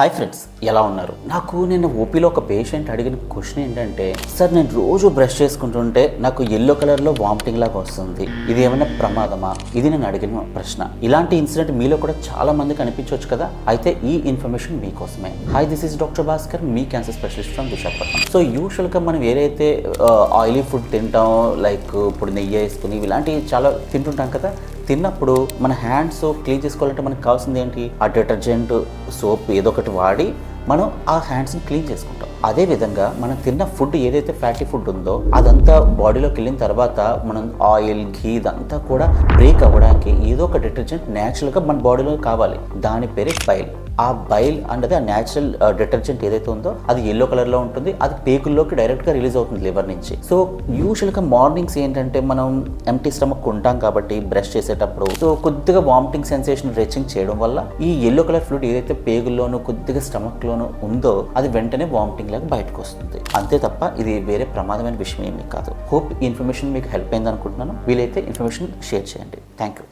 Hi friends, ఎలా ఉన్నారు? నాకు నిన్న ఓపీలో ఒక పేషెంట్ అడిగిన క్వశ్చన్ ఏంటంటే, సార్ నేను రోజు బ్రష్ చేసుకుంటుంటే నాకు ఎల్లో కలర్లో వామిటింగ్ లాగా వస్తుంది, ఇది ఏమైనా ప్రమాదమా? ఇది నేను అడిగిన ప్రశ్న. ఇలాంటి ఇన్సిడెంట్ మీలో కూడా చాలా మందికి అనిపించవచ్చు కదా. అయితే ఈ ఇన్ఫర్మేషన్ మీకోసమే. Hi, this is doctor Bhaskar, me cancer specialist from Visakhapatnam. So యూజువల్గా మనం ఏదైతే ఆయిలీ ఫుడ్ తింటాం, లైక్ ఇప్పుడు నెయ్యి వేసుకుని ఇలాంటివి చాలా తింటుంటాం కదా. తిన్నప్పుడు మన హ్యాండ్స్ క్లీన్ చేసుకోవాలంటే మనకు కావాల్సింది ఏంటి? ఆ డిటర్జెంట్, సోప్ ఏదో ఒకటి వాడి మనం ఆ హ్యాండ్స్ని క్లీన్ చేసుకుంటాం. అదేవిధంగా మనం తిన్న ఫుడ్ ఏదైతే ఫ్యాటీ ఫుడ్ ఉందో అదంతా బాడీలోకి వెళ్ళిన తర్వాత మనం ఆయిల్, ఘీ ఇదంతా కూడా బ్రేక్ అవ్వడానికి ఏదో ఒక డిటర్జెంట్ న్యాచురల్గా మన బాడీలో కావాలి. దాని పేరే బైల్. ఆ బైల్ అనేది ఆ న్యాచురల్ డిటర్జెంట్ ఏదైతే ఉందో అది ఎల్లో కలర్లో ఉంటుంది. అది పేగుల్లోకి డైరెక్ట్గా రిలీజ్ అవుతుంది లివర్ నుంచి. సో యూజువల్గా మార్నింగ్స్ ఏంటంటే మనం ఎంటీ స్టమక్ ఉంటాం కాబట్టి బ్రష్ చేసేటప్పుడు సో కొద్దిగా వామిటింగ్ సెన్సేషన్ రెచింగ్ చేయడం వల్ల ఈ ఎల్లో కలర్ ఫ్లూయిడ్ ఏదైతే పేగుల్లోనూ కొద్దిగా స్టమక్లోనూ ఉందో అది వెంటనే వామిటింగ్ లాగా బయటకు వస్తుంది. అంతే తప్ప ఇది వేరే ప్రమాదమైన విషయం ఏమీ కాదు. హోప్ ఈ ఇన్ఫర్మేషన్ మీకు హెల్ప్ అయింది అనుకుంటున్నాను. వీలైతే ఇన్ఫర్మేషన్ షేర్ చేయండి. Thank you.